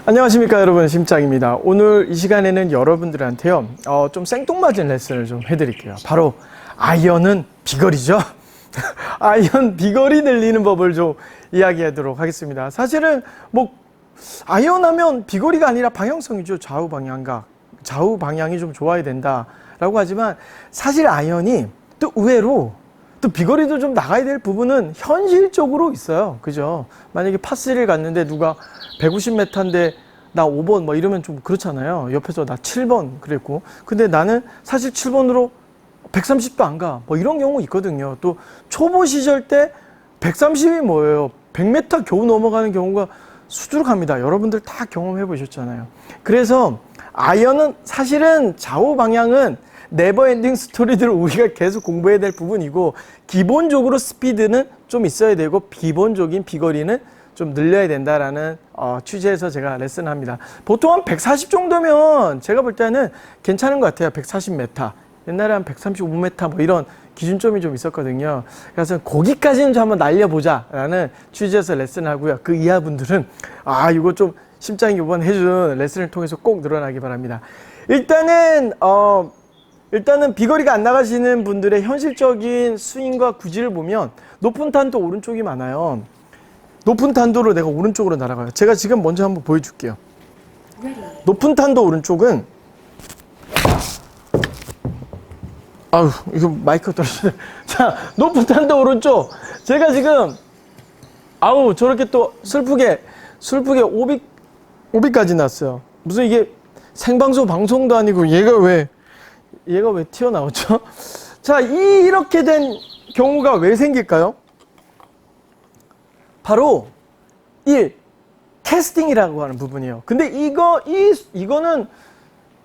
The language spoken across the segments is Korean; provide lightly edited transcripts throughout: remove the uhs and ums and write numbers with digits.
안녕하십니까 여러분, 심장입니다. 오늘 이 시간에는 여러분들한테요 좀 생뚱맞은 레슨을 좀 해드릴게요. 바로 아이언은 비거리죠. 아이언 비거리 늘리는 법을 좀 이야기하도록 하겠습니다. 사실은 뭐 아이언 하면 비거리가 아니라 방향성이죠. 좌우 방향이 좀 좋아야 된다라고 하지만 사실 아이언이 또 의외로 또 비거리도 좀 나가야 될 부분은 현실적으로 있어요. 그죠? 만약에 파3를 갔는데 누가 150m인데 나 5번 뭐 이러면 좀 그렇잖아요. 옆에서 나 7번 그랬고. 근데 나는 사실 7번으로 130도 안 가. 뭐 이런 경우 있거든요. 또 초보 시절 때 130이 뭐예요? 100m 겨우 넘어가는 경우가 수두룩합니다. 여러분들 다 경험해 보셨잖아요. 그래서 아이언은 사실은 좌우 방향은 네버엔딩 스토리들을 우리가 계속 공부해야 될 부분이고, 기본적으로 스피드는 좀 있어야 되고 기본적인 비거리는 좀 늘려야 된다라는 취지에서 제가 레슨합니다. 보통 한 140 정도면 제가 볼 때는 괜찮은 것 같아요. 140m. 옛날에 한 135m 뭐 이런 기준점이 좀 있었거든요. 그래서 거기까지는 좀 한번 날려보자라는 취지에서 레슨하고요. 그 이하 분들은 이거 좀 심장이 이번 해준 레슨을 통해서 꼭 늘어나기 바랍니다. 일단은 비거리가 안 나가시는 분들의 현실적인 스윙과 구질을 보면 높은 탄도 오른쪽이 많아요. 높은 탄도로 내가 오른쪽으로 날아가요. 제가 지금 먼저 한번 보여줄게요. 높은 탄도 오른쪽은 이거 마이크가 떨어지네. 자, 높은 탄도 오른쪽. 제가 지금 저렇게 또 슬프게 오비까지 났어요. 무슨 이게 생방송 방송도 아니고 얘가 왜 튀어나오죠? 자, 이렇게 된 경우가 왜 생길까요? 바로 1. 캐스팅이라고 하는 부분이에요. 근데 이거는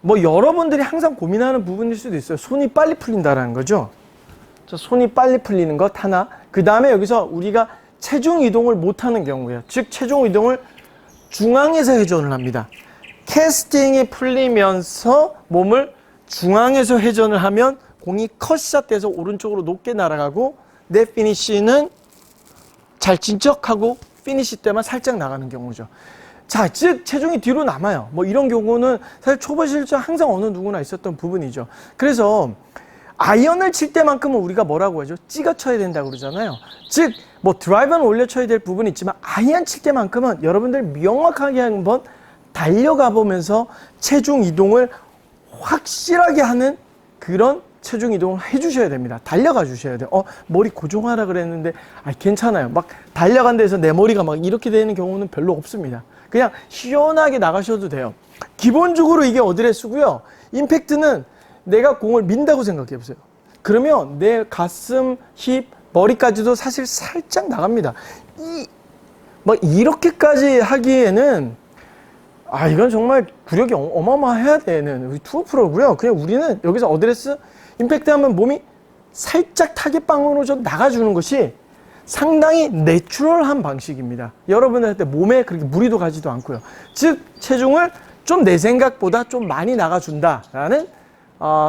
뭐 여러분들이 항상 고민하는 부분일 수도 있어요. 손이 빨리 풀린다라는 거죠. 자, 손이 빨리 풀리는 것 하나. 그 다음에 여기서 우리가 체중 이동을 못하는 경우예요. 즉 체중 이동을 중앙에서 회전을 합니다. 캐스팅이 풀리면서 몸을 중앙에서 회전을 하면 공이 컷샷 돼서 오른쪽으로 높게 날아가고, 내 피니쉬는 잘 진척하고 피니쉬 때만 살짝 나가는 경우죠. 자, 즉 체중이 뒤로 남아요. 뭐 이런 경우는 사실 초보 실전 항상 어느 누구나 있었던 부분이죠. 그래서 아이언을 칠 때만큼은 우리가 뭐라고 하죠? 찍어 쳐야 된다고 그러잖아요. 즉 뭐 드라이버는 올려 쳐야 될 부분이 있지만 아이언 칠 때만큼은 여러분들 명확하게 한번 달려가 보면서 체중 이동을 확실하게 하는 그런 체중 이동을 해주셔야 됩니다. 달려가 주셔야 돼요. 머리 고정하라 그랬는데 괜찮아요. 막 달려간 데서 내 머리가 막 이렇게 되는 경우는 별로 없습니다. 그냥 시원하게 나가셔도 돼요. 기본적으로 이게 어드레스고요. 임팩트는 내가 공을 민다고 생각해 보세요. 그러면 내 가슴, 힙, 머리까지도 사실 살짝 나갑니다. 이렇게까지 하기에는 이건 정말 구력이 어마어마해야 되는 우리 투어 프로고요. 그냥 우리는 여기서 어드레스 임팩트 하면 몸이 살짝 타겟방으로 좀 나가주는 것이 상당히 내추럴한 방식입니다. 여러분들한테 몸에 그렇게 무리도 가지도 않고요. 즉 체중을 좀 내 생각보다 좀 많이 나가준다라는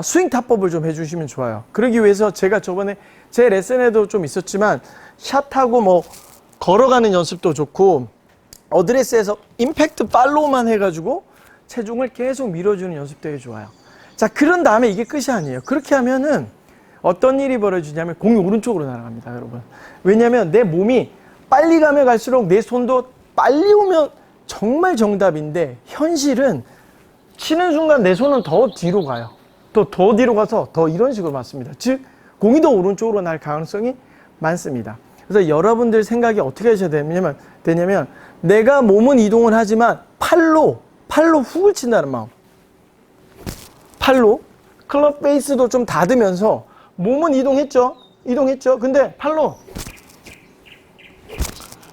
스윙 타법을 좀 해주시면 좋아요. 그러기 위해서 제가 저번에 제 레슨에도 좀 있었지만 샷하고 뭐 걸어가는 연습도 좋고, 어드레스에서 임팩트 팔로우만 해가지고 체중을 계속 밀어주는 연습도 해줘요. 자, 그런 다음에 이게 끝이 아니에요. 그렇게 하면은 어떤 일이 벌어지냐면 공이 오른쪽으로 날아갑니다, 여러분. 왜냐면 내 몸이 빨리 가면 갈수록 내 손도 빨리 오면 정말 정답인데, 현실은 치는 순간 내 손은 더 뒤로 가요. 더 뒤로 가서 더 이런 식으로 맞습니다. 즉 공이 더 오른쪽으로 날 가능성이 많습니다. 그래서 여러분들 생각이 어떻게 하셔야 되냐면 내가 몸은 이동을 하지만 팔로 훅을 친다는 마음. 팔로 클럽 페이스도 좀 닫으면서 몸은 이동했죠. 근데 팔로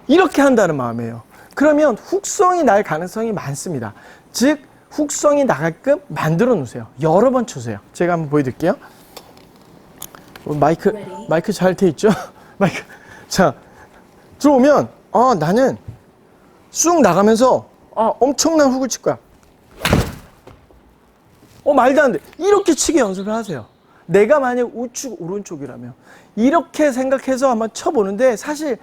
이렇게 한다는 마음이에요. 그러면 훅성이 날 가능성이 많습니다. 즉 훅성이 나게끔 만들어 놓으세요. 여러 번 쳐세요. 제가 한번 보여드릴게요. 마이크 잘 돼 있죠? 마이크. 자, 들어오면 나는 쑥 나가면서 엄청난 훅을 칠 거야. 말도 안 돼. 이렇게 치기 연습을 하세요. 내가 만약 우측 오른쪽이라면 이렇게 생각해서 한번 쳐보는데, 사실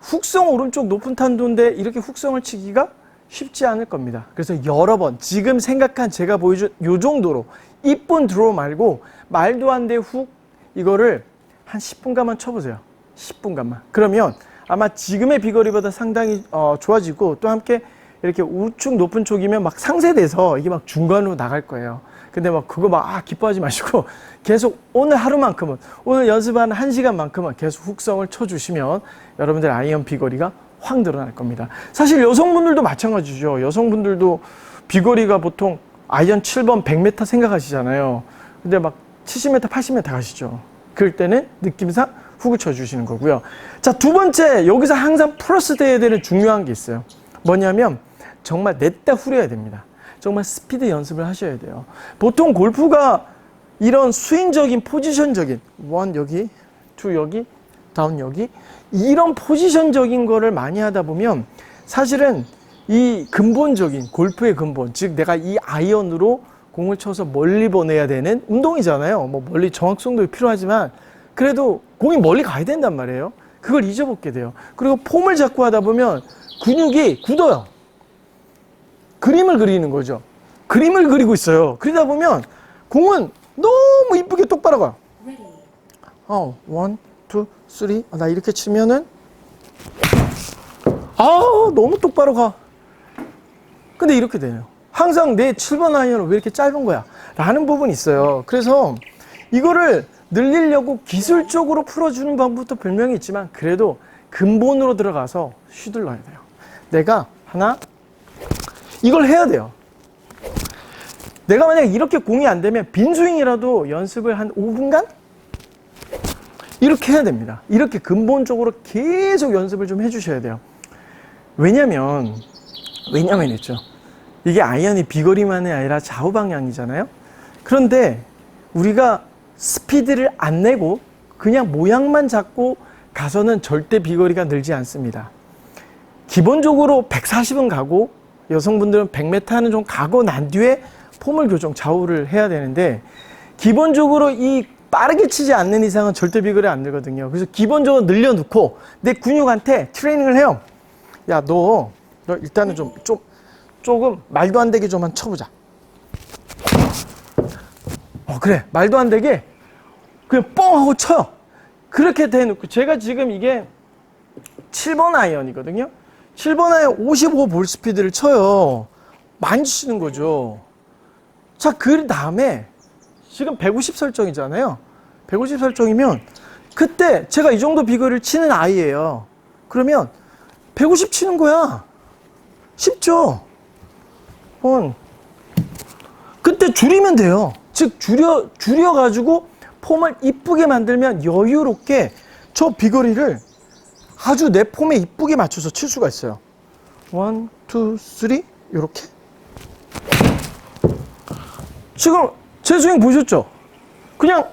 훅성 오른쪽 높은 탄도인데 이렇게 훅성을 치기가 쉽지 않을 겁니다. 그래서 여러 번 지금 생각한 제가 보여준 요 정도로 이쁜 드로우 말고 말도 안 돼 훅 이거를 한 10분간만 쳐보세요. 10분간만. 그러면 아마 지금의 비거리보다 상당히 좋아지고 또 함께 이렇게 우측 높은 쪽이면 막 상쇄돼서 이게 막 중간으로 나갈 거예요. 근데 막 그거 막 기뻐하지 마시고 계속 오늘 하루만큼은 오늘 연습한 1시간만큼은 계속 훅성을 쳐주시면 여러분들 아이언 비거리가 확 늘어날 겁니다. 사실 여성분들도 마찬가지죠. 여성분들도 비거리가 보통 아이언 7번 100m 생각하시잖아요. 근데 막 70m, 80m 가시죠. 그럴 때는 느낌상 훅을 쳐주시는 거고요. 자, 두 번째, 여기서 항상 플러스 돼야 되는 중요한 게 있어요. 뭐냐면 정말 냈다 후려야 됩니다. 정말 스피드 연습을 하셔야 돼요. 보통 골프가 이런 스윙적인 포지션적인 원 여기, 투 여기, 다운 여기 이런 포지션적인 거를 많이 하다 보면 사실은 이 근본적인 골프의 근본, 즉 내가 이 아이언으로 공을 쳐서 멀리 보내야 되는 운동이잖아요. 뭐 멀리 정확성도 필요하지만 그래도 공이 멀리 가야 된단 말이에요. 그걸 잊어먹게 돼요. 그리고 폼을 잡고 하다 보면 근육이 굳어요. 그림을 그리는 거죠. 그림을 그리고 있어요. 그러다 보면 공은 너무 이쁘게 똑바로 가. 원, 투, 쓰리. 나 이렇게 치면은 너무 똑바로 가. 근데 이렇게 되네요. 항상 내 7번 아이언은 왜 이렇게 짧은 거야? 라는 부분이 있어요. 그래서 이거를 늘리려고 기술적으로 풀어주는 방법도 분명히 있지만 그래도 근본으로 들어가서 휘둘러야 돼요. 내가 이걸 해야 돼요. 내가 만약 이렇게 공이 안 되면 빈스윙이라도 연습을 한 5분간? 이렇게 해야 됩니다. 이렇게 근본적으로 계속 연습을 좀 해주셔야 돼요. 왜냐면 있죠. 이게 아이언이 비거리만이 아니라 좌우 방향이잖아요. 그런데 우리가 스피드를 안 내고 그냥 모양만 잡고 가서는 절대 비거리가 늘지 않습니다. 기본적으로 140은 가고 여성분들은 100m는 좀 가고 난 뒤에 폼을 교정, 좌우를 해야 되는데 기본적으로 이 빠르게 치지 않는 이상은 절대 비거리 안 늘거든요. 그래서 기본적으로 늘려놓고 내 근육한테 트레이닝을 해요. 야, 너 일단은 조금 말도 안 되게 좀만 쳐보자. 그래, 말도 안 되게 그냥 뻥 하고 쳐요. 그렇게 대놓고 제가 지금 이게 7번 아이언이거든요. 7번 아이언 55볼 스피드를 쳐요. 많이 치는 거죠. 자, 그 다음에 지금 150 설정이잖아요. 150 설정이면 그때 제가 이 정도 비거리를 치는 아이예요. 그러면 150 치는 거야. 쉽죠? 그때 줄이면 돼요. 즉 줄여가지고 폼을 이쁘게 만들면 여유롭게 저 비거리를 아주 내 폼에 이쁘게 맞춰서 칠 수가 있어요. 1, 2, 3 이렇게. 지금 제 스윙 보셨죠? 그냥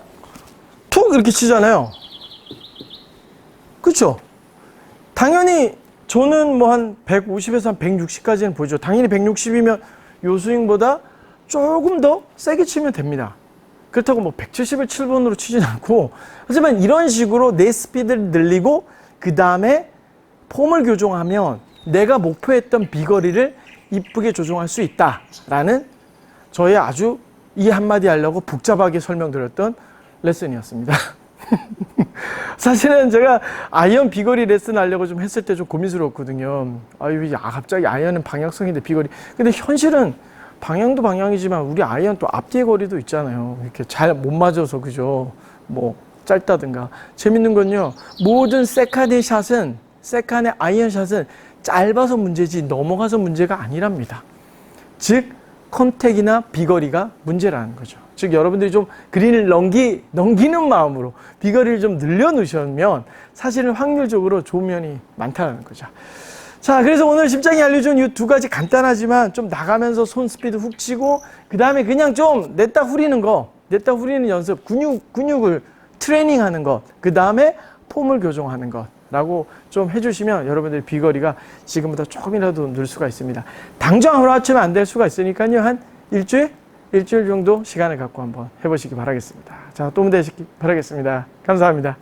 툭 이렇게 치잖아요. 그렇죠? 당연히 저는 뭐 한 150에서 한 160까지는 보죠. 당연히 160이면 요 스윙보다 조금 더 세게 치면 됩니다. 그렇다고 뭐 170을 7번으로 치진 않고, 하지만 이런 식으로 내 스피드를 늘리고 그 다음에 폼을 교정하면 내가 목표했던 비거리를 이쁘게 조정할 수 있다라는 저의 아주 이 한마디 하려고 복잡하게 설명드렸던 레슨이었습니다. 사실은 제가 아이언 비거리 레슨 하려고 좀 했을 때 좀 고민스러웠거든요. 갑자기 아이언은 방향성인데 비거리. 근데 현실은 방향도 방향이지만 우리 아이언 또 앞뒤의 거리도 있잖아요. 이렇게 잘 못 맞아서, 그죠? 뭐 짧다든가. 재밌는 건요, 모든 세컨의 아이언 샷은 짧아서 문제지 넘어가서 문제가 아니랍니다. 즉 컨택이나 비거리가 문제라는 거죠. 즉 여러분들이 좀 그린을 넘기는 마음으로 비거리를 좀 늘려놓으시면 사실은 확률적으로 좋은 면이 많다는 거죠. 자, 그래서 오늘 심장이 알려준 이 두 가지 간단하지만 좀 나가면서 손 스피드 훅 치고 그 다음에 그냥 좀 냈다 후리는 연습, 근육을 트레이닝하는 것, 그 다음에 폼을 교정하는 것 라고 좀 해주시면 여러분들 비거리가 지금보다 조금이라도 늘 수가 있습니다. 당장 하루아침에 안 될 수가 있으니까요. 한 일주일 정도 시간을 갖고 한번 해보시기 바라겠습니다. 자, 도움 되시기 바라겠습니다. 감사합니다.